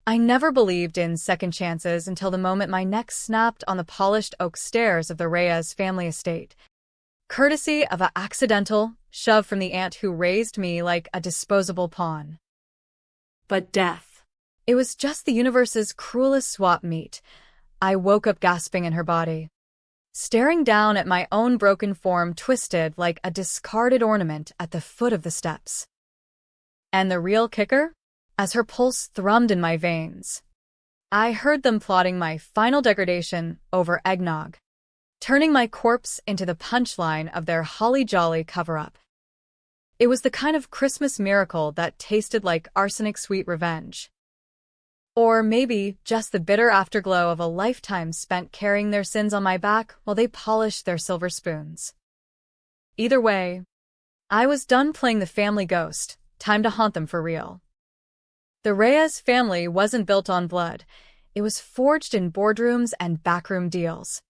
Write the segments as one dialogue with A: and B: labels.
A: I never believed in second chances until the moment my neck snapped on the polished oak stairs of the Reyes family estate, courtesy of an accidental shove from the aunt who raised me like a disposable pawn.
B: But death.
A: It was just the universe's cruelest swap meet. I woke up gasping in her body, staring down at my own broken form twisted like a discarded ornament at the foot of the steps. And the real kicker? As her pulse thrummed in my veins, I heard them plotting my final degradation over eggnog, turning my corpse into the punchline of their holly-jolly cover-up. It was the kind of Christmas miracle that tasted like arsenic-sweet revenge. Or maybe just the bitter afterglow of a lifetime spent carrying their sins on my back while they polished their silver spoons. Either way, I was done playing the family ghost. Time to haunt them for real. The Reyes family wasn't built on blood. It was forged in boardrooms and backroom deals.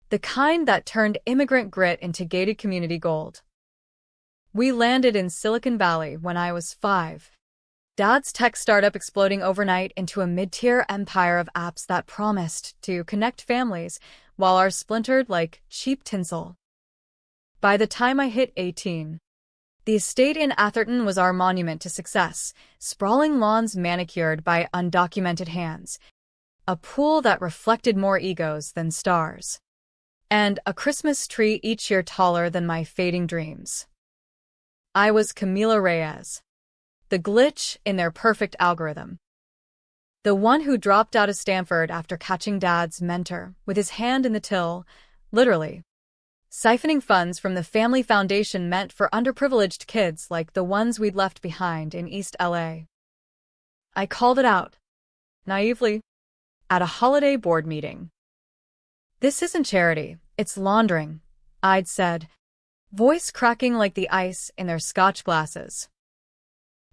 A: The kind that turned immigrant grit into gated community gold. We landed in Silicon Valley when I was 5. Dad's tech startup exploding overnight into a mid-tier empire of apps that promised to connect families, while ours splintered like cheap tinsel. By the time I hit 18, the estate in Atherton was our monument to success, sprawling lawns manicured by undocumented hands, a pool that reflected more egos than stars, and a Christmas tree each year taller than my fading dreams. I was Camila Reyes, the glitch in their perfect algorithm. The one who dropped out of Stanford after catching Dad's mentor with his hand in the till, literally, siphoning funds from the family foundation meant for underprivileged kids like the ones we'd left behind in East LA. I called it out, naively, at a holiday board meeting. "This isn't charity, it's laundering," I'd said, voice cracking like the ice in their scotch glasses.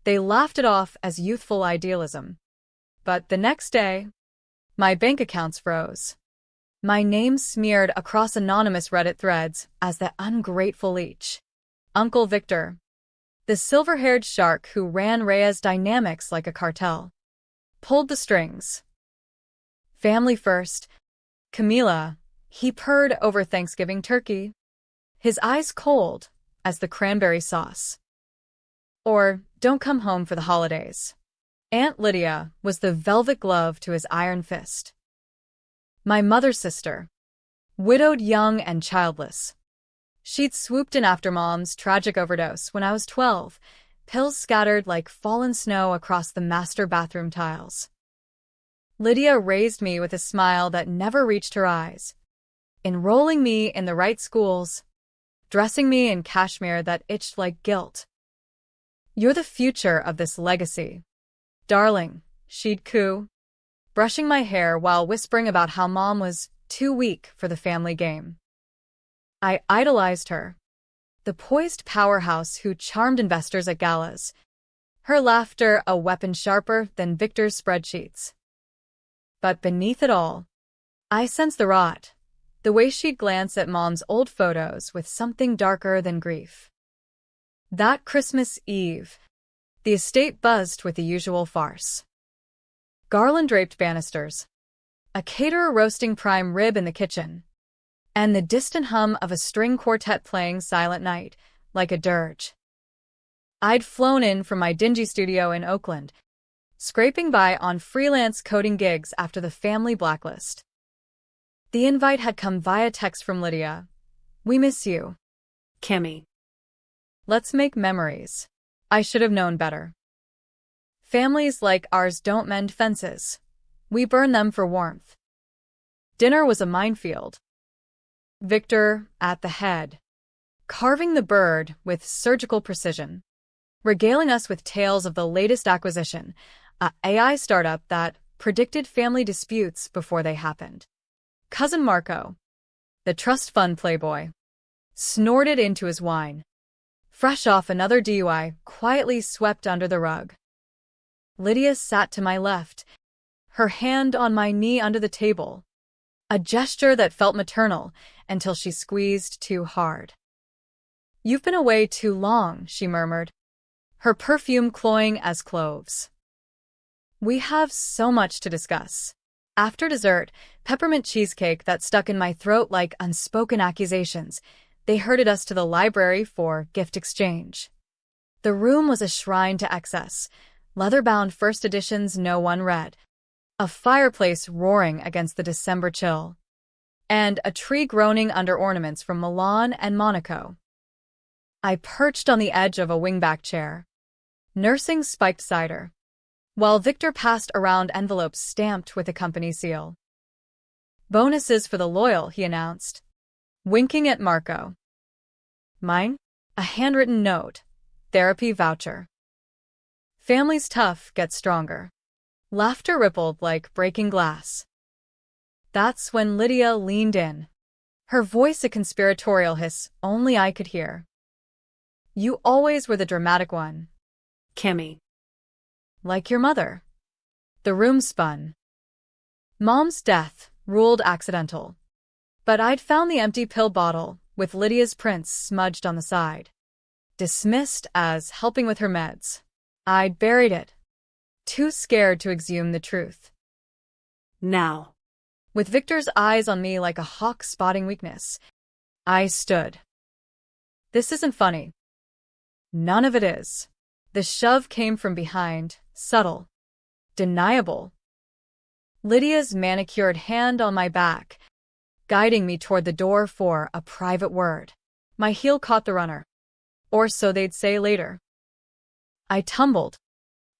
A: They laughed it off as youthful idealism. But the next day, my bank accounts froze. My name smeared across anonymous Reddit threads as the ungrateful leech. Uncle Victor, the silver-haired shark who ran Reyes Dynamics like a cartel, pulled the strings. Family first. Camila, he purred over Thanksgiving turkey, his eyes cold as the cranberry sauce. Or, don't come home for the holidays. Aunt Lydia was the velvet glove to his iron fist. My mother's sister, widowed young and childless. She'd swooped in after Mom's tragic overdose when I was 12, pills scattered like fallen snow across the master bathroom tiles. Lydia raised me with a smile that never reached her eyes, enrolling me in the right schools, dressing me in cashmere that itched like guilt. "You're the future of this legacy, darling," she'd coo, brushing my hair while whispering about how Mom was too weak for the family game. I idolized her, the poised powerhouse who charmed investors at galas, her laughter a weapon sharper than Victor's spreadsheets. But beneath it all, I sensed the rot, the way she'd glance at Mom's old photos with something darker than grief. That Christmas Eve, the estate buzzed with the usual farce. Garland-draped banisters, a caterer roasting prime rib in the kitchen, and the distant hum of a string quartet playing Silent Night, like a dirge. I'd flown in from my dingy studio in Oakland, scraping by on freelance coding gigs after the family blacklist. The invite had come via text from Lydia. "We miss you,
B: Kimmy.
A: Let's make memories." I should have known better. Families like ours don't mend fences. We burn them for warmth. Dinner was a minefield. Victor, at the head, carving the bird with surgical precision, regaling us with tales of the latest acquisition, a AI startup that predicted family disputes before they happened. Cousin Marco, the trust fund playboy, snorted into his wine, fresh off another DUI quietly swept under the rug. Lydia sat to my left, her hand on my knee under the table, a gesture that felt maternal until she squeezed too hard. "You've been away too long," she murmured, her perfume cloying as cloves. We have so much to discuss. After dessert, peppermint cheesecake that stuck in my throat like unspoken accusations, they herded us to the library for gift exchange. The room was a shrine to excess, leather-bound first editions no one read, a fireplace roaring against the December chill, and a tree groaning under ornaments from Milan and Monaco. I perched on the edge of a wingback chair, nursing spiked cider, while Victor passed around envelopes stamped with a company seal. Bonuses for the loyal, he announced, winking at Marco. Mine? A handwritten note. Therapy voucher. Family's tough gets stronger. Laughter rippled like breaking glass. That's when Lydia leaned in, her voice a conspiratorial hiss only I could hear. You always were the dramatic one.
B: Kimmy.
A: Like your mother. The room spun. Mom's death ruled accidental. But I'd found the empty pill bottle with Lydia's prints smudged on the side. Dismissed as helping with her meds. I'd buried it, too scared to exhume the truth.
B: Now.
A: With Victor's eyes on me like a hawk spotting weakness, I stood. This isn't funny. None of it is. The shove came from behind, subtle, deniable. Lydia's manicured hand on my back, guiding me toward the door for a private word. My heel caught the runner. Or so they'd say later. I tumbled,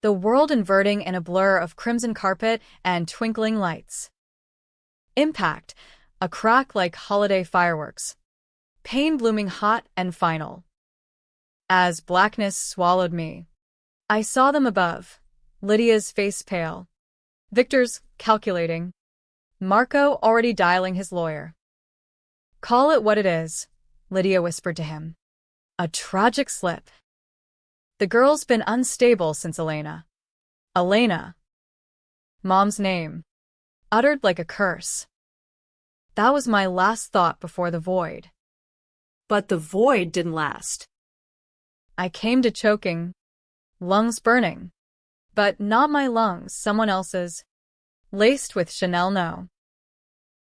A: the world inverting in a blur of crimson carpet and twinkling lights. Impact, a crack like holiday fireworks. Pain blooming hot and final. As blackness swallowed me, I saw them above, Lydia's face pale, Victor's calculating, Marco already dialing his lawyer. Call it what it is, Lydia whispered to him. A tragic slip. The girl's been unstable since Elena. Elena. Mom's name. Uttered like a curse. That was my last thought before the void.
B: But the void didn't last.
A: I came to choking, lungs burning. But not my lungs, someone else's. Laced with Chanel No.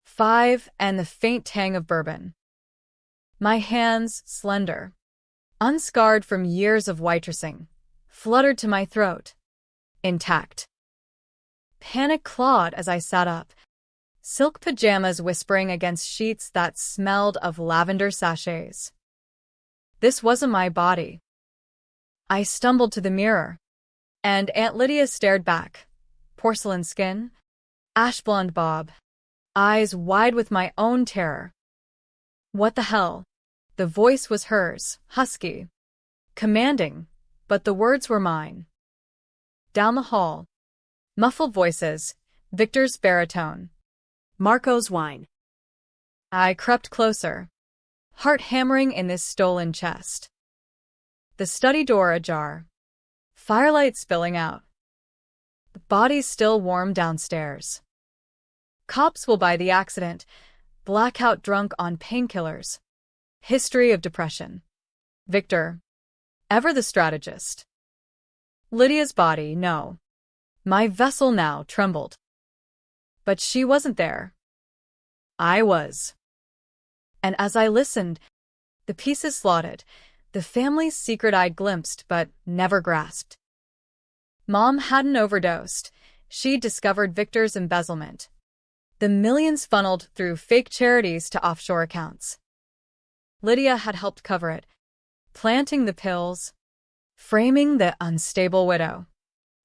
A: 5 and the faint tang of bourbon. My hands, slender, unscarred from years of waitressing, fluttered to my throat, intact. Panic clawed as I sat up, silk pajamas whispering against sheets that smelled of lavender sachets. This wasn't my body. I stumbled to the mirror, and Aunt Lydia stared back, porcelain skin, ash blonde bob, eyes wide with my own terror. What the hell? The voice was hers, husky, commanding, but the words were mine. Down the hall, muffled voices, Victor's baritone,
B: Marco's whine.
A: I crept closer, heart hammering in this stolen chest. The study door ajar, firelight spilling out. The body's still warm downstairs. Cops will buy the accident, blackout drunk on painkillers. History of depression. Victor. Ever the strategist. Lydia's body, no. My vessel now trembled. But she wasn't there. I was. And as I listened, the pieces slotted, the family's secret I'd glimpsed but never grasped. Mom hadn't overdosed. She'd discovered Victor's embezzlement. The millions funneled through fake charities to offshore accounts. Lydia had helped cover it, planting the pills, framing the unstable widow.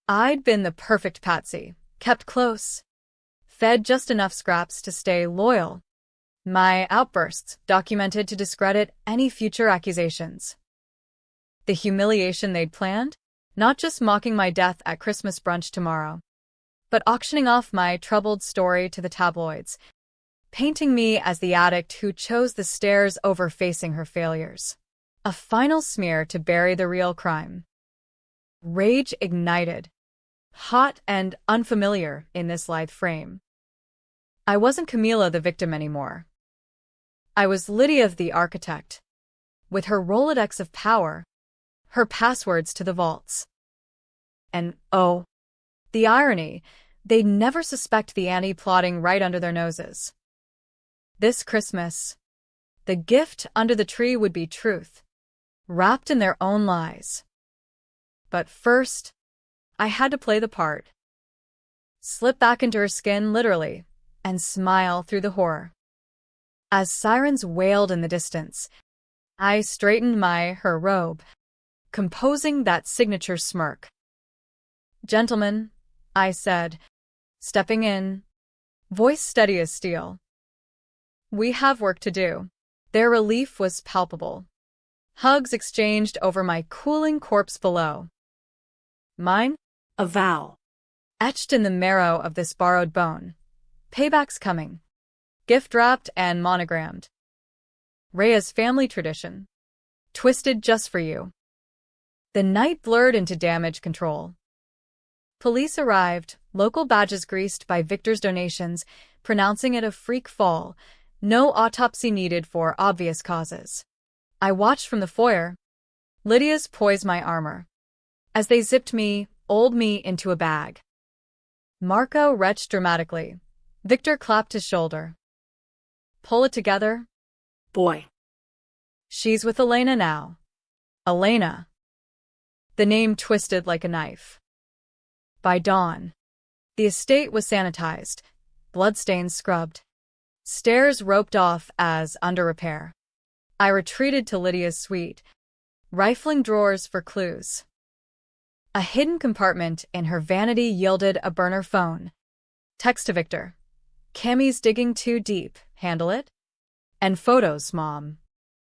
A: I'd been the perfect patsy, kept close, fed just enough scraps to stay loyal. My outbursts documented to discredit any future accusations. The humiliation they'd planned? Not just mocking my death at Christmas brunch tomorrow, but auctioning off my troubled story to the tabloids, painting me as the addict who chose the stairs over facing her failures. A final smear to bury the real crime. Rage ignited, hot and unfamiliar in this lithe frame. I wasn't Camila the victim anymore. I was Lydia the architect, with her Rolodex of power, her passwords to the vaults. And oh, The irony, they'd never suspect the Annie plotting right under their noses. This Christmas, the gift under the tree would be truth, wrapped in their own lies. But first, I had to play the part. Slip back into her skin, literally, and smile through the horror. As sirens wailed in the distance, I straightened her robe, composing that signature smirk. "Gentlemen," I said, stepping in, voice steady as steel. "We have work to do." Their relief was palpable. Hugs exchanged over my cooling corpse below. Mine?
B: A vow.
A: Etched in the marrow of this borrowed bone. Payback's coming. Gift-wrapped and monogrammed. Rhea's family tradition. Twisted just for you. The night blurred into damage control. Police arrived, local badges greased by Victor's donations, pronouncing it a freak fall, no autopsy needed for obvious causes. I watched from the foyer. Lydia's poised my armor. As they zipped old me into a bag. Marco retched dramatically. Victor clapped his shoulder. "Pull it together."
B: Boy.
A: "She's with Elena now." Elena. The name twisted like a knife. By dawn, the estate was sanitized, bloodstains scrubbed, stairs roped off as under repair. I retreated to Lydia's suite, rifling drawers for clues. A hidden compartment in her vanity yielded a burner phone. Text to Victor. "Cammy's digging too deep, handle it?" And photos, Mom.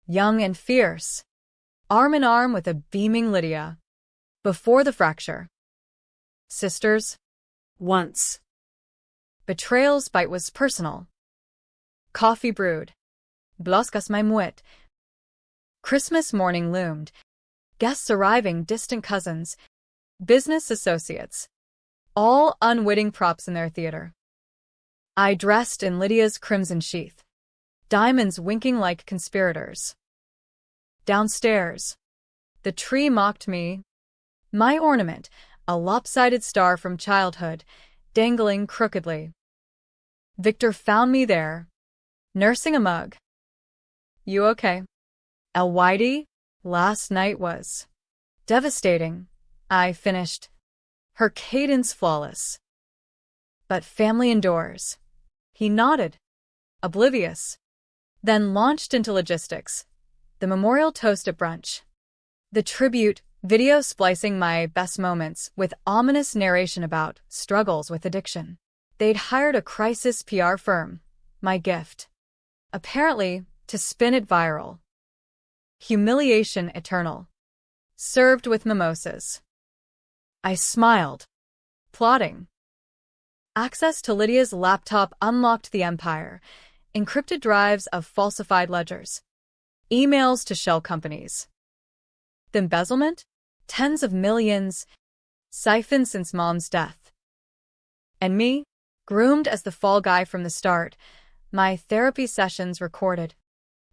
A: Young and fierce, arm in arm with a beaming Lydia. Before the fracture. Sisters?
B: Once.
A: Betrayals bite was personal. Coffee brewed. Bloskas my muet. Christmas morning loomed. Guests arriving, distant cousins, business associates, all unwitting props in their theater. I dressed in Lydia's crimson sheath, diamonds winking like conspirators. Downstairs, the tree mocked me. My ornament, a lopsided star from childhood, dangling crookedly. Victor found me there, nursing a mug. "You okay?" "LYD, last night was devastating," I finished, her cadence flawless. "But family endures." He nodded, oblivious, then launched into logistics. The memorial toast at brunch. The tribute video splicing my best moments with ominous narration about struggles with addiction. They'd hired a crisis PR firm, my gift, apparently to spin it viral. Humiliation eternal. Served with mimosas. I smiled, plotting. Access to Lydia's laptop unlocked the empire, encrypted drives of falsified ledgers, emails to shell companies. The embezzlement? Tens of millions, siphoned since Mom's death. And me, groomed as the fall guy from the start, my therapy sessions recorded,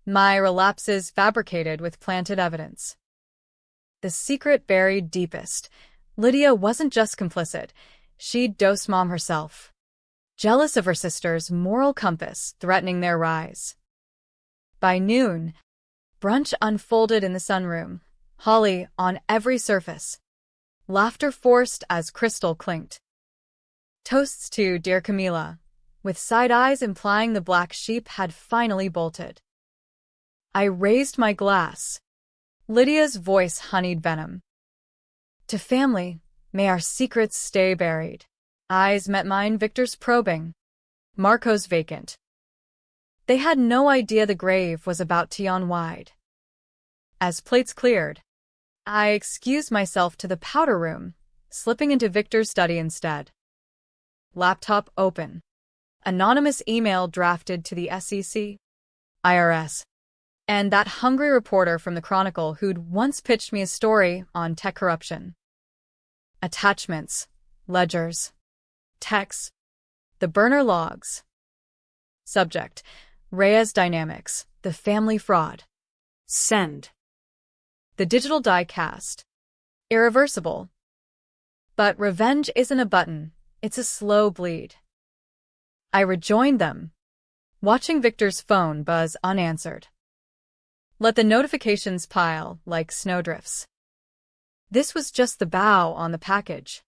A: my relapses fabricated with planted evidence. The secret buried deepest. Lydia wasn't just complicit, she'd dosed Mom herself, jealous of her sister's moral compass threatening their rise. By noon, brunch unfolded in the sunroom, holly on every surface. Laughter forced as crystal clinked. Toasts to dear Camila, with side eyes implying the black sheep had finally bolted. I raised my glass. Lydia's voice honeyed venom. "To family, may our secrets stay buried." Eyes met mine, Victor's probing. Marco's vacant. They had no idea the grave was about to yawn wide. As plates cleared, I excused myself to the powder room, slipping into Victor's study instead. Laptop open. Anonymous email drafted to the SEC, IRS, and that hungry reporter from the Chronicle who'd once pitched me a story on tech corruption. Attachments, ledgers, texts, the burner logs. Subject, Rhea's dynamics, the family fraud.
B: Send.
A: The digital die cast. Irreversible. But revenge isn't a button, it's a slow bleed. I rejoined them, watching Victor's phone buzz unanswered. Let the notifications pile like snowdrifts. This was just the bow on the package.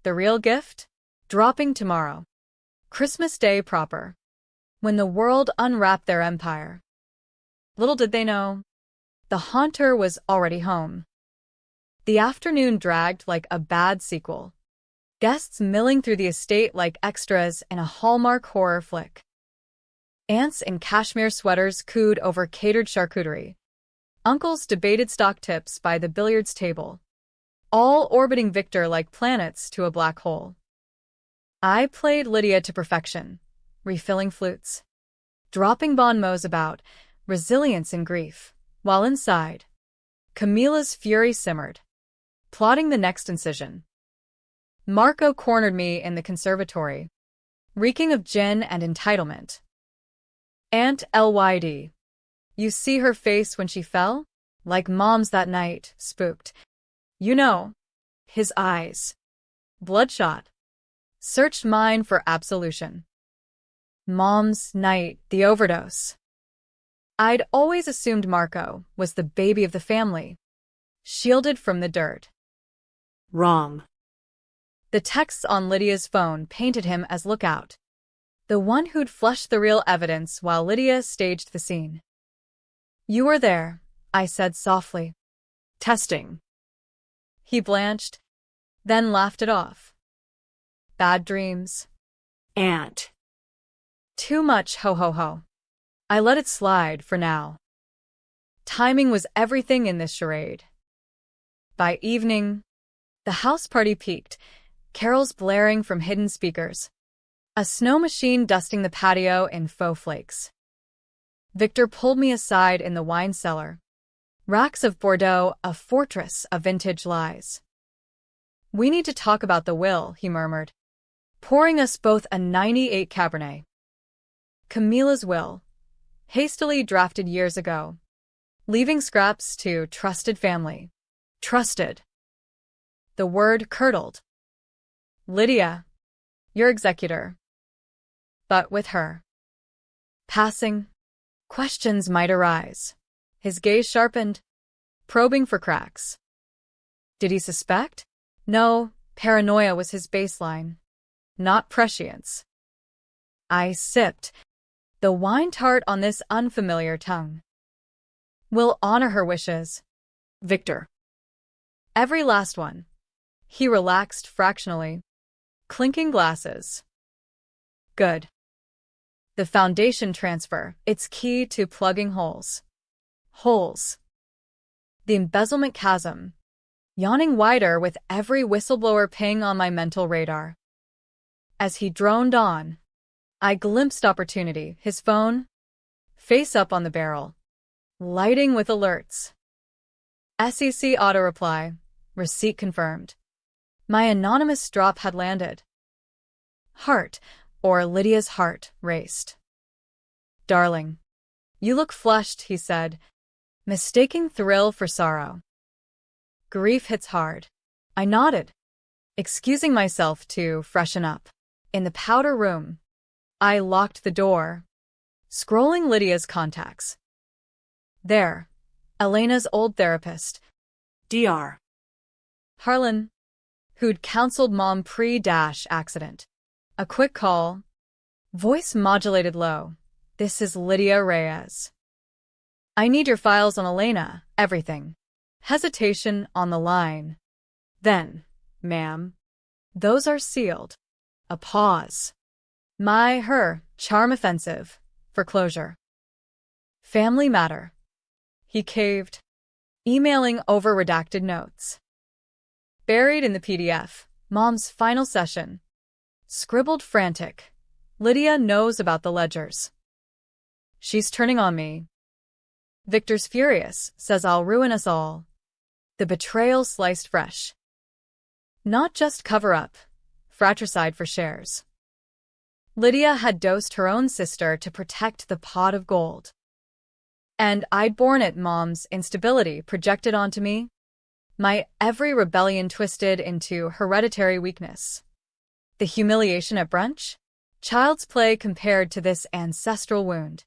A: The real gift? Dropping tomorrow. Christmas Day proper. When the world unwrapped their empire. Little did they know, the haunter was already home. The afternoon dragged like a bad sequel. Guests milling through the estate like extras in a Hallmark horror flick. Aunts in cashmere sweaters cooed over catered charcuterie. Uncles debated stock tips by the billiards table, all orbiting Victor like planets to a black hole. I played Lydia to perfection, refilling flutes, dropping bon mots about resilience and grief, while inside, Camilla's fury simmered, plotting the next incision. Marco cornered me in the conservatory, reeking of gin and entitlement. Aunt Lyd. You see her face when she fell? Like Mom's that night, spooked. You know, his eyes, bloodshot, searched mine for absolution. Mom's night, the overdose. I'd always assumed Marco was the baby of the family, shielded from the dirt.
B: Wrong.
A: The texts on Lydia's phone painted him as lookout, the one who'd flushed the real evidence while Lydia staged the scene. You were there, I said softly. Testing. He blanched, then laughed it off. Bad dreams.
B: Aunt.
A: Too much ho ho ho. I let it slide for now. Timing was everything in this charade. By evening, the house party peaked, carols blaring from hidden speakers, a snow machine dusting the patio in faux flakes. Victor pulled me aside in the wine cellar. Racks of Bordeaux, a fortress of vintage lies. We need to talk about the will, he murmured, pouring us both a 98 Cabernet. Camilla's will, hastily drafted years ago, leaving scraps to trusted family. Trusted. The word curdled. Lydia, your executor. But with her passing, questions might arise. His gaze sharpened, probing for cracks. Did he suspect? No, paranoia was his baseline, not prescience. I sipped, the wine tart on this unfamiliar tongue. We'll honor her wishes.
B: Victor.
A: Every last one. He relaxed fractionally, clinking glasses. Good. The foundation transfer, its key to plugging holes. Holes. The embezzlement chasm, yawning wider with every whistleblower ping on my mental radar. As he droned on, I glimpsed opportunity, his phone, face up on the barrel, lighting with alerts. SEC auto-reply, receipt confirmed. My anonymous drop had landed. Heart, or Lydia's heart, raced. Darling, you look flushed, he said, mistaking thrill for sorrow. Grief hits hard. I nodded, excusing myself to freshen up. In the powder room, I locked the door, scrolling Lydia's contacts. There, Elena's old therapist,
B: Dr.
A: Harlan, who'd counseled Mom pre-accident. A quick call, voice modulated low. This is Lydia Reyes. I need your files on Elena, everything. Hesitation on the line. Then, ma'am, those are sealed. A pause. Her, charm offensive, for closure. Family matter. He caved, emailing over redacted notes. Buried in the PDF, Mom's final session. Scribbled frantic. Lydia knows about the ledgers. She's turning on me. Victor's furious, says I'll ruin us all. The betrayal sliced fresh. Not just cover-up, fratricide for shares. Lydia had dosed her own sister to protect the pot of gold. And I'd borne it, Mom's instability projected onto me. My every rebellion twisted into hereditary weakness. The humiliation at brunch? Child's play compared to this ancestral wound.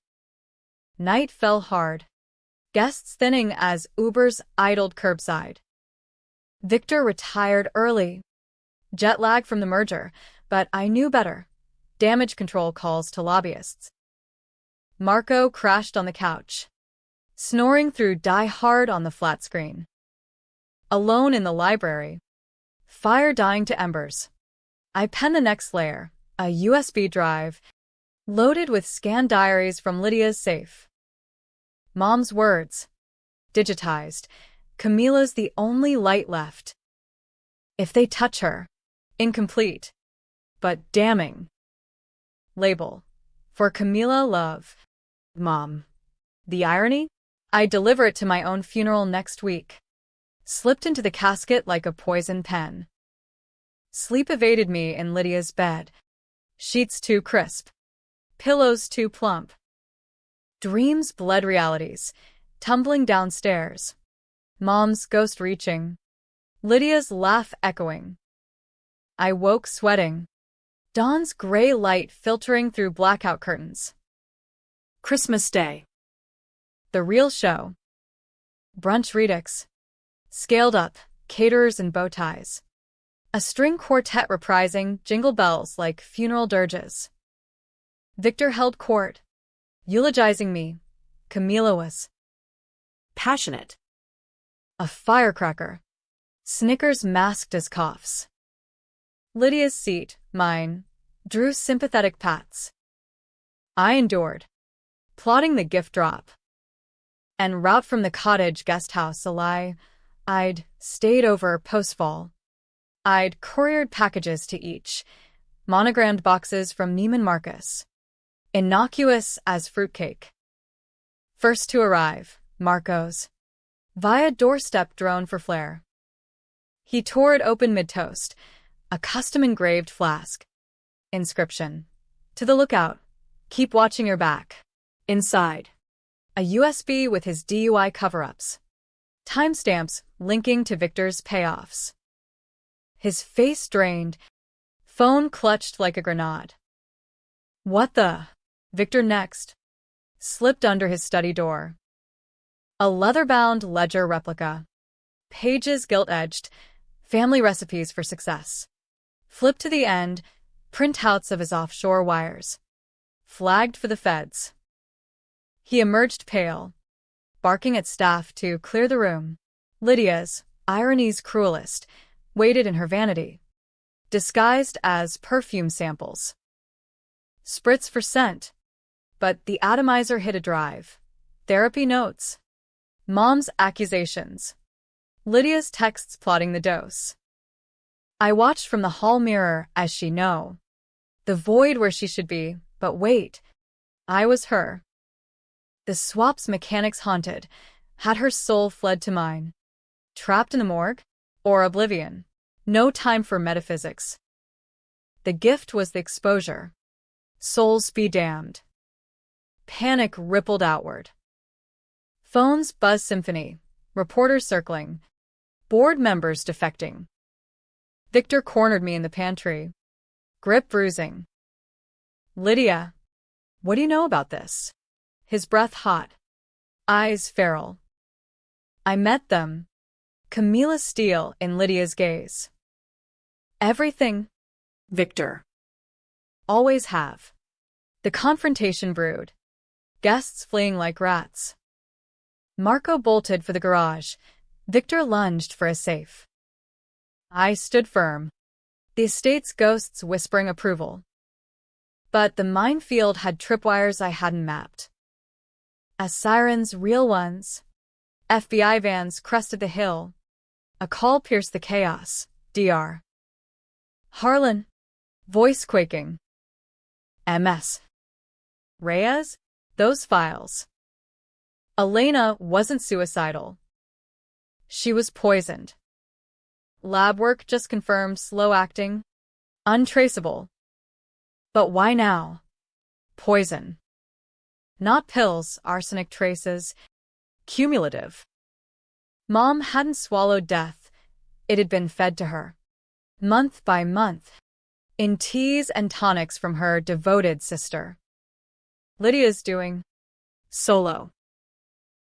A: Night fell hard. Guests thinning as Ubers idled curbside. Victor retired early. Jet lag from the merger, but I knew better. Damage control calls to lobbyists. Marco crashed on the couch, snoring through Die Hard on the flat screen. Alone in the library, fire dying to embers. I pen the next layer, a USB drive, loaded with scanned diaries from Lydia's safe. Mom's words. Digitized. Camila's the only light left. If they touch her. Incomplete. But damning. Label. For Camila love. Mom. The irony? I deliver it to my own funeral next week. Slipped into the casket like a poison pen. Sleep evaded me in Lydia's bed. Sheets too crisp. Pillows too plump. Dreams bled realities, tumbling downstairs. Mom's ghost reaching. Lydia's laugh echoing. I woke sweating. Dawn's gray light filtering through blackout curtains.
B: Christmas Day.
A: The real show. Brunch redux. Scaled up, caterers in bow ties. A string quartet reprising jingle bells like funeral dirges. Victor held court, eulogizing me. Camila was
B: Passionate.
A: a firecracker. Snickers masked as coughs. Lydia's seat, mine, drew sympathetic pats. I endured, plotting the gift drop. En route from the cottage guest house a lie, I'd stayed over post-fall. I'd couriered packages to each, monogrammed boxes from Neiman Marcus. Innocuous as fruitcake. First to arrive, Marco's. Via doorstep drone for flair. He tore it open mid-toast, a custom-engraved flask. Inscription. To the lookout. Keep watching your back.
B: Inside.
A: A USB with his DUI cover-ups. Timestamps linking to Victor's payoffs. His face drained. Phone clutched like a grenade. What the? Victor next. Slipped under his study door. A leather-bound ledger replica. Pages gilt-edged. Family recipes for success. Flipped to the end. Printouts of his offshore wires. Flagged for the feds. He emerged pale, barking at staff to clear the room. Lydia's, irony's cruelest, waited in her vanity, disguised as perfume samples. Spritz for scent, but the atomizer hit a drive. Therapy notes. Mom's accusations. Lydia's texts plotting the dose. I watched from the hall mirror as she knew. The void where she should be, but wait. I was her. The swap's mechanics haunted. Had her soul fled to mine? Trapped in the morgue? Or oblivion? No time for metaphysics. The gift was the exposure. Souls be damned. Panic rippled outward. Phones buzz symphony. Reporters circling. Board members defecting. Victor cornered me in the pantry. Grip bruising. Lydia. What do you know about this? His breath hot. Eyes feral. I met them. Camila Steele in Lydia's gaze. Everything.
B: Victor.
A: Always have. The confrontation brewed. Guests fleeing like rats. Marco bolted for the garage. Victor lunged for a safe. I stood firm. The estate's ghosts whispering approval. But the minefield had tripwires I hadn't mapped. As sirens, real ones. FBI vans crested the hill. A call pierced the chaos. DR. Harlan. Voice quaking. MS. Reyes? Those files. Elena wasn't suicidal. She was poisoned. Lab work just confirmed slow acting. Untraceable. But why now? Poison. Not pills, arsenic traces. Cumulative. Mom hadn't swallowed death. It had been fed to her, month by month, in teas and tonics from her devoted sister. Lydia's doing
B: Solo.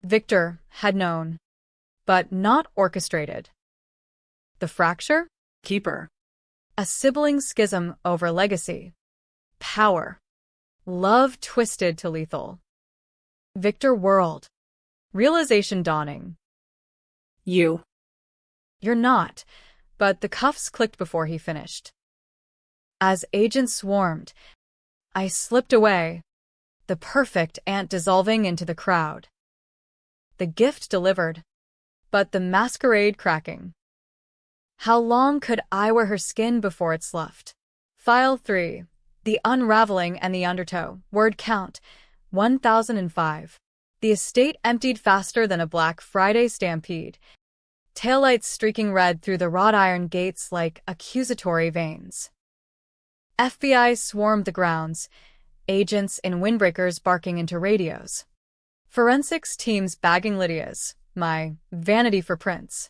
A: Victor had known, but not orchestrated. The fracture?
B: Keeper.
A: A sibling schism over legacy, power, love twisted to lethal. Victor whirled, realization dawning.
B: You.
A: You're not, but the cuffs clicked before he finished. As agents swarmed, I slipped away, the perfect ant dissolving into the crowd. The gift delivered, but the masquerade cracking. How long could I wear her skin before it sloughed? File 3. The unraveling and the undertow. Word count, 1005. The estate emptied faster than a Black Friday stampede. Taillights streaking red through the wrought iron gates like accusatory veins. FBI swarmed the grounds, agents in windbreakers barking into radios. Forensics teams bagging Lydia's, my vanity for prints.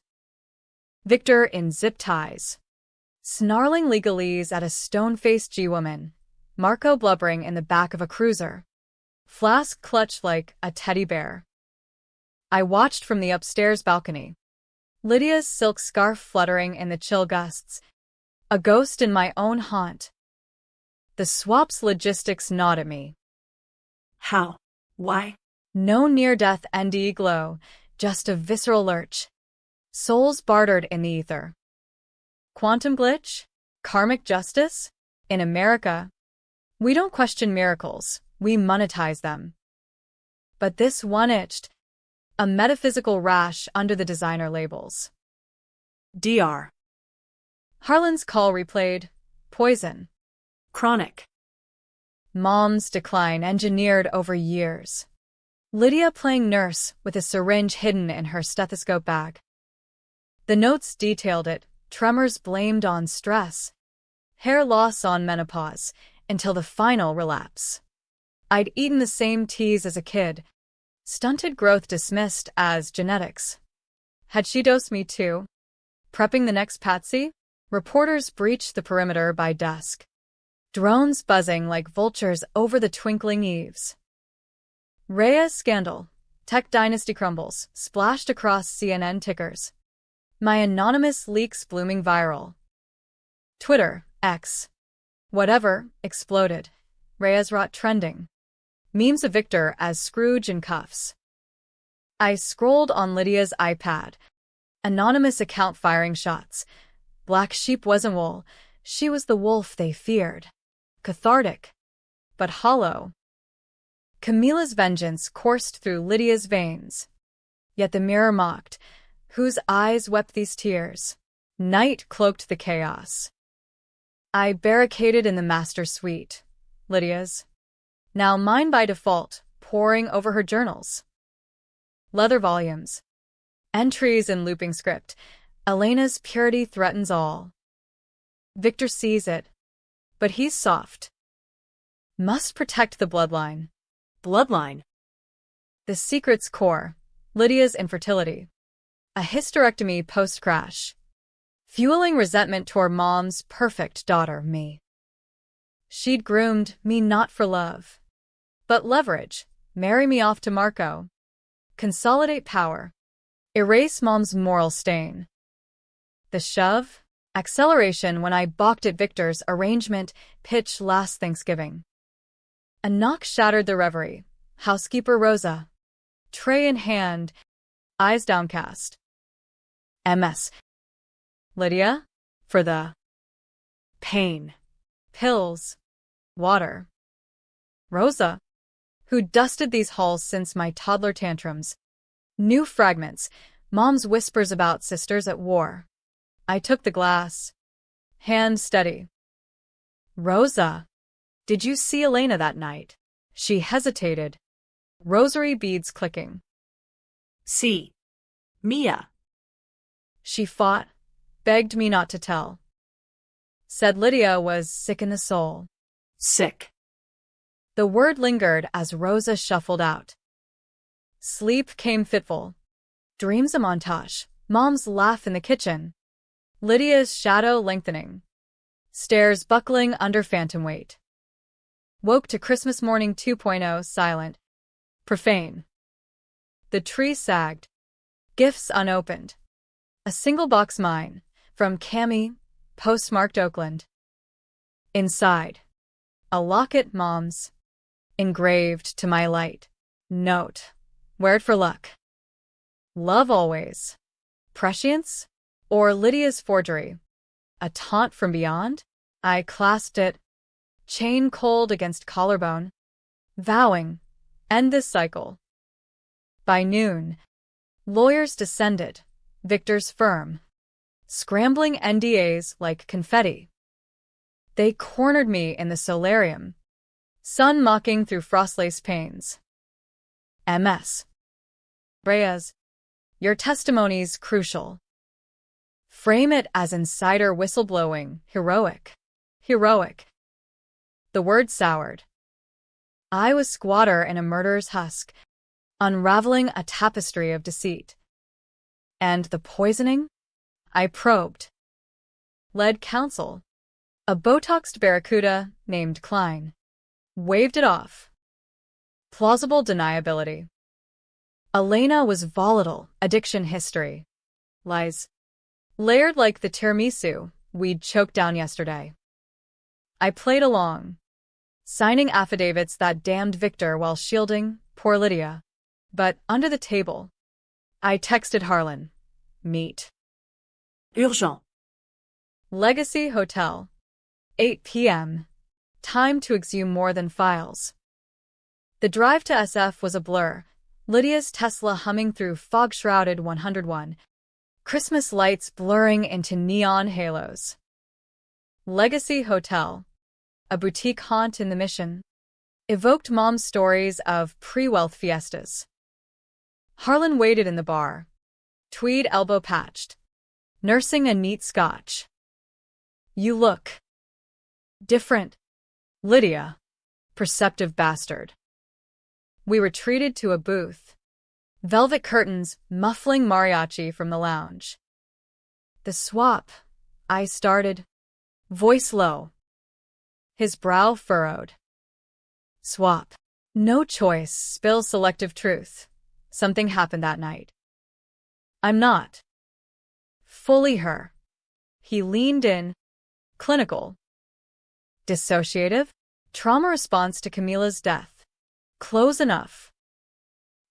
A: Victor in zip ties. Snarling legalese at a stone-faced G-woman. Marco blubbering in the back of a cruiser. Flask clutched like a teddy bear. I watched from the upstairs balcony. Lydia's silk scarf fluttering in the chill gusts. A ghost in my own haunt. The swap's logistics gnawed at me.
B: How? Why?
A: No near-death NDE glow, just a visceral lurch. Souls bartered in the ether. Quantum glitch? Karmic justice? In America, we don't question miracles, we monetize them. But this one itched, a metaphysical rash under the designer labels.
B: DR.
A: Harlan's call replayed, poison.
B: Chronic.
A: Mom's decline engineered over years. Lydia playing nurse with a syringe hidden in her stethoscope bag. The notes detailed it, tremors blamed on stress, hair loss on menopause, until the final relapse. I'd eaten the same teas as a kid, stunted growth dismissed as genetics. Had she dosed me too? Prepping the next patsy? Reporters breached the perimeter by dusk. Drones buzzing like vultures over the twinkling eaves. Rhea's scandal, tech dynasty crumbles, splashed across CNN tickers. My anonymous leaks blooming viral. Twitter, X, whatever, exploded. Rhea's rot trending. Memes of Victor as Scrooge in cuffs. I scrolled on Lydia's iPad. Anonymous account firing shots. Black sheep wasn't wool. She was the wolf they feared. Cathartic, but hollow. Camila's vengeance coursed through Lydia's veins. Yet the mirror mocked. Whose eyes wept these tears? Night cloaked the chaos. I barricaded in the master suite. Lydia's. Now mine by default, poring over her journals. Leather volumes. Entries in looping script. Elena's purity threatens all. Victor sees it. But he's soft. Must protect the bloodline.
B: Bloodline.
A: The secret's core. Lydia's infertility. A hysterectomy post-crash. Fueling resentment toward Mom's perfect daughter, me. She'd groomed me not for love, but leverage. Marry me off to Marco. Consolidate power. Erase Mom's moral stain. The shove? Acceleration when I balked at Victor's arrangement pitch last Thanksgiving. A knock shattered the reverie. Housekeeper Rosa. Tray in hand, eyes downcast. MS. Lydia? For the
B: Pain.
A: pills. Water. Rosa, who dusted these halls since my toddler tantrums. New fragments, Mom's whispers about sisters at war. I took the glass. Hand steady. Rosa, did you see Elena that night? She hesitated. Rosary beads clicking.
B: See. Mia.
A: She fought, begged me not to tell. Said Lydia was sick in the soul.
B: Sick.
A: The word lingered as Rosa shuffled out. Sleep came fitful. Dreams a montage. Mom's laugh in the kitchen. Lydia's shadow lengthening. Stairs buckling under phantom weight. Woke to Christmas morning 2.0 silent. Profane. The tree sagged. Gifts unopened. A single box mine. From Cami. Postmarked Oakland. Inside. A locket Mom's. Engraved to my light. Note. Wear it for luck. Love always. Prescience? Or Lydia's forgery? A taunt from beyond? I clasped it, chain cold against collarbone, vowing, end this cycle. By noon, lawyers descended, Victor's firm, scrambling NDAs like confetti. They cornered me in the solarium, sun mocking through frostlace panes. MS. Reyes, your testimony's crucial. Frame it as insider whistleblowing, heroic. Heroic. The word soured. I was squatter in a murderer's husk, unraveling a tapestry of deceit. And the poisoning? I probed. Led counsel. A Botoxed barracuda named Klein. Waved it off. Plausible deniability. Elena was volatile, addiction history. Lies. Layered like the tiramisu we'd choked down yesterday. I played along, signing affidavits that damned Victor while shielding poor Lydia. But under the table, I texted Harlan. Meet.
B: Urgent.
A: Legacy Hotel. 8 p.m. Time to exhume more than files. The drive to SF was a blur, Lydia's Tesla humming through fog-shrouded 101. Christmas lights blurring into neon halos. Legacy Hotel, a boutique haunt in the Mission, evoked Mom's stories of pre-wealth fiestas. Harlan waited in the bar, tweed elbow-patched, nursing a neat scotch. You look different, Lydia, perceptive bastard. We retreated to a booth. Velvet curtains muffling mariachi from the lounge. The swap, I started, voice low. His brow furrowed. Swap. No choice, spill selective truth. Something happened that night. I'm not fully her. He leaned in, clinical. Dissociative? Trauma response to Camila's death. Close enough.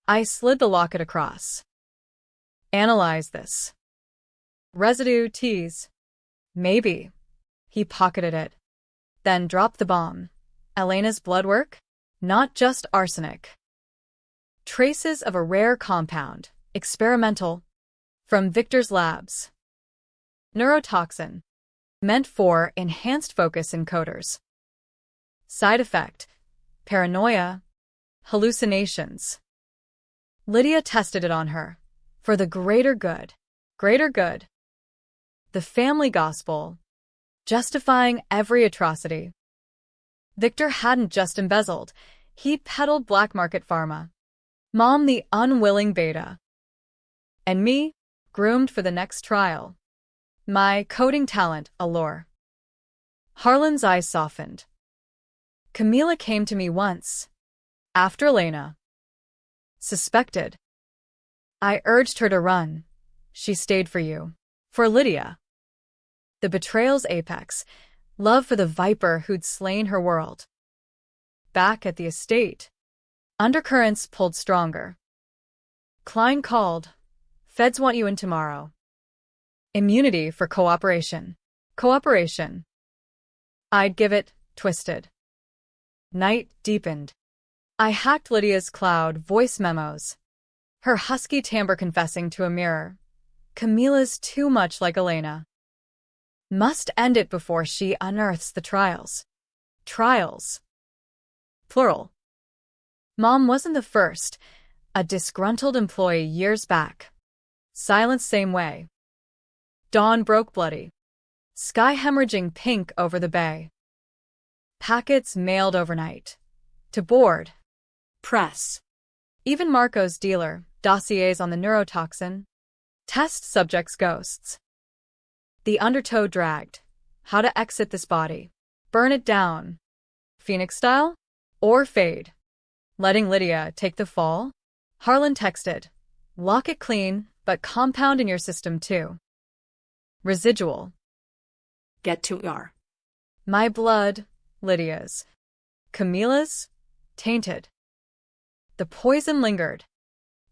A: I slid the locket across. Analyze this. Residue tease. Maybe. He pocketed it. Then dropped the bomb. Elena's blood work? Not just arsenic. Traces of a rare compound, experimental, from Victor's labs. Neurotoxin. Meant for enhanced focus encoders. Side effect. Paranoia. Hallucinations. Lydia tested it on her. For the greater good. Greater good. The family gospel. Justifying every atrocity. Victor hadn't just embezzled. He peddled black market pharma. Mom the unwilling beta. And me, groomed for the next trial. My coding talent, allure. Harlan's eyes softened. Camila came to me once. After Elena. Suspected. I urged her to run. She stayed for you. For Lydia. The betrayal's apex. Love for the viper who'd slain her world. Back at the estate. Undercurrents pulled stronger. Klein called. Feds want you in tomorrow. Immunity for cooperation. Cooperation. I'd give it, twisted. Night deepened. I hacked Lydia's cloud voice memos. Her husky timbre confessing to a mirror. Camila's too much like Elena. Must end it before she unearths the trials. Trials. Plural. Mom wasn't the first. A disgruntled employee years back. Silence same way. Dawn broke bloody. Sky hemorrhaging pink over the bay. Packets mailed overnight. To board. Press. Even Marco's dealer, dossiers on the neurotoxin. Test subjects' ghosts. The undertow dragged. How to exit this body. Burn it down. Phoenix style? Or fade? Letting Lydia take the fall? Harlan texted. Lock it clean, but compound in your system too. Residual.
B: Get to ER.
A: My blood, Lydia's. Camila's? Tainted. The poison lingered.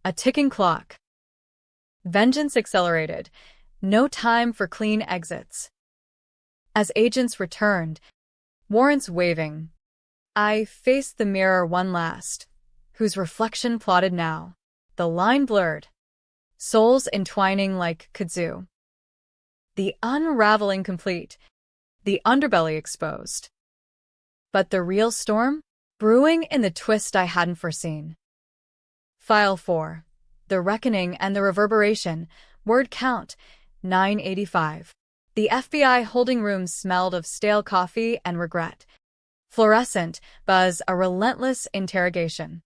A: A ticking clock. Vengeance accelerated. No time for clean exits. As agents returned, warrants waving, I faced the mirror one last, whose reflection plotted now. The line blurred. Souls entwining like kudzu. The unraveling complete. The underbelly exposed. But the real storm? Brewing in the twist I hadn't foreseen. File 4. The Reckoning and the Reverberation. Word count, 985. The FBI holding room smelled of stale coffee and regret. Fluorescent buzz, a relentless interrogation.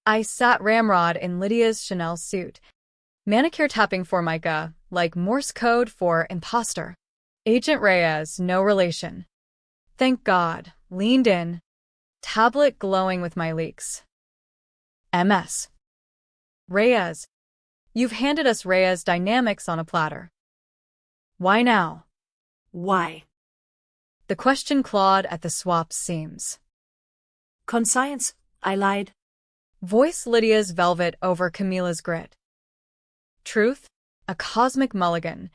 A: I sat ramrod in Lydia's Chanel suit. Manicure tapping Formica, like Morse code for imposter. Agent Reyes, no relation. Thank God, leaned in. Tablet glowing with my leaks. MS. Reyes. You've handed us Reyes dynamics on a platter. Why now?
B: Why?
A: The question clawed at the swap's seams.
B: Conscience, I lied.
A: Voice Lydia's velvet over Camila's grit. Truth, a cosmic mulligan.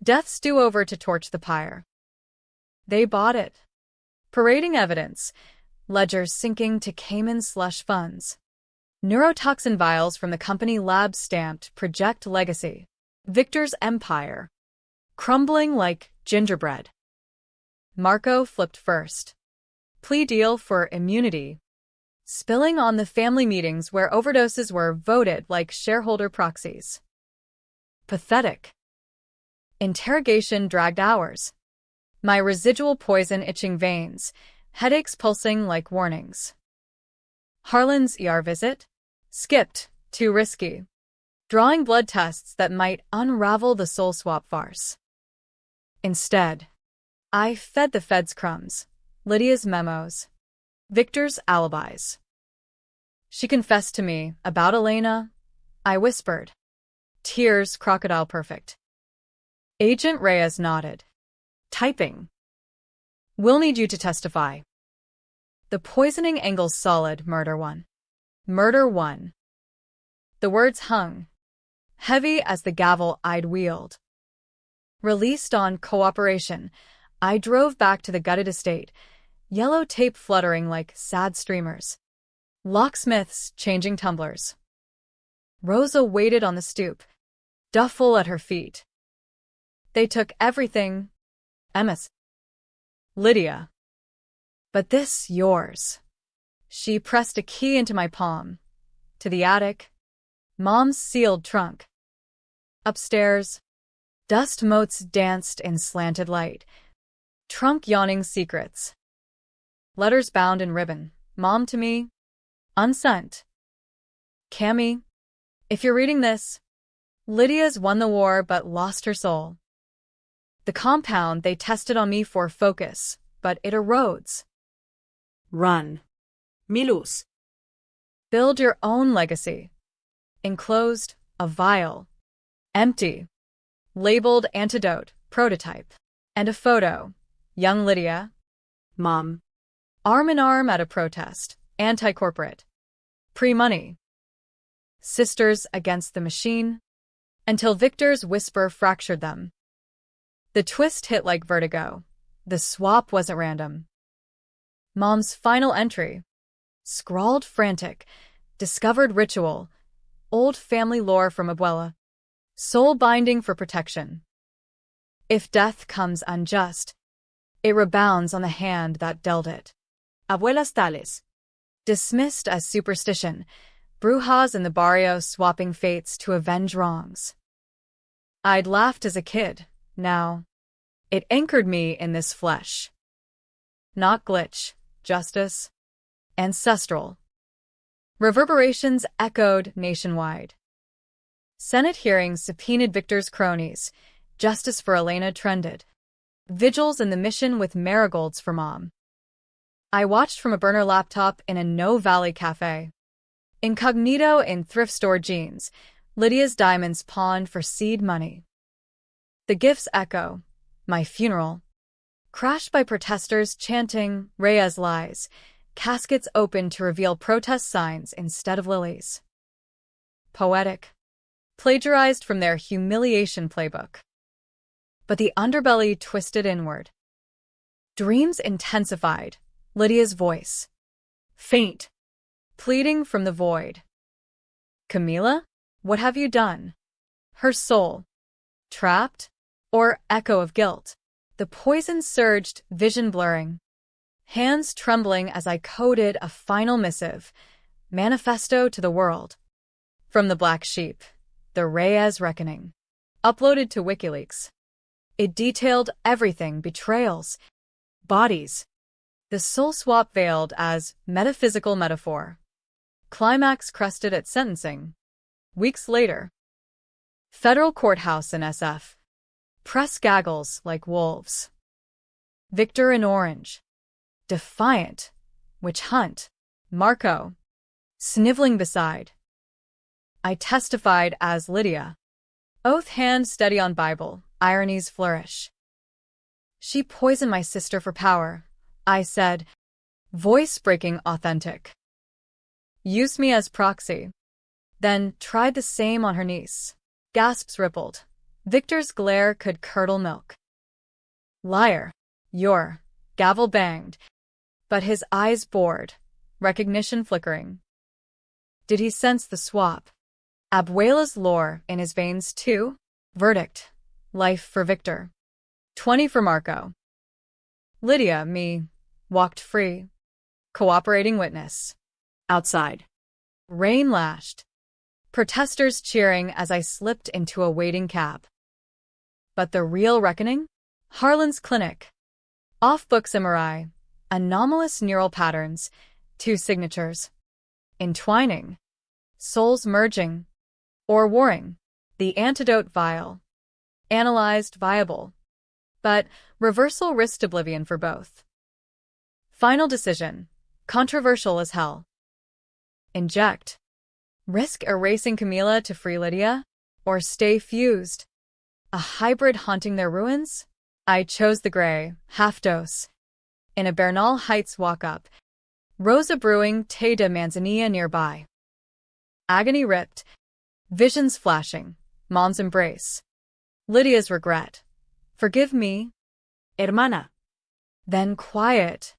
A: Death's do-over to torch the pyre. They bought it. Parading evidence. Ledgers sinking to Cayman slush funds. Neurotoxin vials from the company lab stamped Project Legacy. Victor's empire. Crumbling like gingerbread. Marco flipped first. Plea deal for immunity. Spilling on the family meetings where overdoses were voted like shareholder proxies. Pathetic. Interrogation dragged hours. My residual poison itching veins, headaches pulsing like warnings. Harlan's ER visit? Skipped, too risky. Drawing blood tests that might unravel the soul swap farce. Instead, I fed the feds crumbs, Lydia's memos, Victor's alibis. She confessed to me about Elena. I whispered. Tears crocodile perfect. Agent Reyes nodded. Typing. We'll need you to testify. The poisoning angle's solid, murder one. Murder one. The words hung, heavy as the gavel I'd wield. Released on cooperation, I drove back to the gutted estate, yellow tape fluttering like sad streamers. Locksmiths changing tumblers. Rosa waited on the stoop, duffel at her feet. They took everything. Emma's. Lydia. But this yours. She pressed a key into my palm. To the attic. Mom's sealed trunk. Upstairs. Dust motes danced in slanted light. Trunk yawning secrets. Letters bound in ribbon. Mom to me. Unsent. Cammy. If you're reading this, Lydia's won the war but lost her soul. The compound they tested on me for focus, but it erodes.
B: Run. Milus.
A: Build your own legacy. Enclosed, a vial. Empty. Labeled antidote, prototype. And a photo. Young Lydia.
B: Mom.
A: Arm in arm at a protest. Anti-corporate. Pre-money. Sisters against the machine. Until Victor's whisper fractured them. The twist hit like vertigo. The swap wasn't random. Mom's final entry. Scrawled frantic. Discovered ritual. Old family lore from Abuela. Soul binding for protection. If death comes unjust, it rebounds on the hand that dealt it. Abuelas tales. Dismissed as superstition. Brujas in the barrio swapping fates to avenge wrongs. I'd laughed as a kid. Now, it anchored me in this flesh. Not glitch, justice, ancestral. Reverberations echoed nationwide. Senate hearings subpoenaed Victor's cronies, Justice for Elena trended. Vigils in the mission with marigolds for Mom. I watched from a burner laptop in a No Valley cafe. Incognito in thrift store jeans, Lydia's diamonds pawned for seed money. The gifts echo. My funeral. Crashed by protesters chanting Reyes lies, caskets open to reveal protest signs instead of lilies. Poetic. Plagiarized from their humiliation playbook. But the underbelly twisted inward. Dreams intensified. Lydia's voice. Faint. Pleading from the void. Camila, what have you done? Her soul. Trapped? Or echo of guilt? The poison surged, vision blurring. Hands trembling as I coded a final missive. Manifesto to the world. From the Black Sheep. The Reyes Reckoning. Uploaded to WikiLeaks. It detailed everything: betrayals, bodies, the soul swap veiled as metaphysical metaphor. Climax crested at sentencing. Weeks later. Federal courthouse in SF. Press gaggles like wolves. Victor in orange. Defiant. Witch hunt. Marco. Sniveling beside. I testified as Lydia. Oath hand steady on Bible, ironies flourish. She poisoned my sister for power, I said, voice breaking authentic. Used me as proxy. Then tried the same on her niece. Gasps rippled. Victor's glare could curdle milk. Liar. Your. Gavel banged. But his eyes bored, recognition flickering. Did he sense the swap? Abuela's lore in his veins too? Verdict. Life for Victor. 20 for Marco. Lydia, me, walked free. Cooperating witness. Outside. Rain lashed. Protesters cheering as I slipped into a waiting cab. But the real reckoning? Harlan's clinic. Off-book MRI. Anomalous neural patterns. 2 signatures. Entwining. Souls merging. Or warring. The antidote vial. Analyzed viable. But reversal risked oblivion for both. Final decision. Controversial as hell. Inject. Risk erasing Camila to free Lydia? Or stay fused? A hybrid haunting their ruins? I chose the gray, half dose. In a Bernal Heights walk-up. Rosa brewing Té de Manzanilla nearby. Agony ripped. Visions flashing. Mom's embrace. Lydia's regret. Forgive me.
B: Hermana.
A: Then quiet.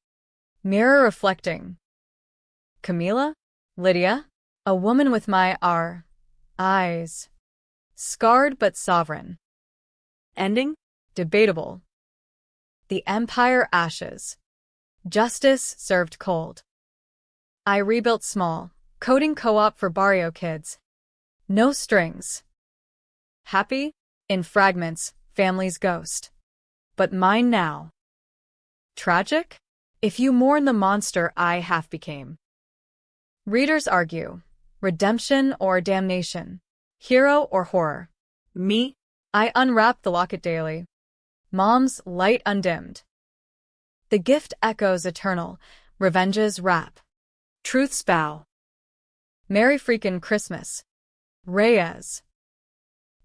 A: Mirror reflecting. Camila? Lydia? A woman with my eyes. Scarred but sovereign.
B: Ending?
A: Debatable. The empire ashes. Justice served cold. I rebuilt small. Coding co-op for barrio kids. No strings. Happy? In fragments, family's ghost. But mine now. Tragic? If you mourn the monster I half became. Readers argue. Redemption or damnation. Hero or horror.
B: Me?
A: I unwrap the locket daily. Mom's light undimmed. The gift echoes eternal. Revenge's wrap. Truth's bow. Merry freakin' Christmas. Reyes.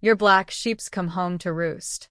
A: Your black sheeps come home to roost.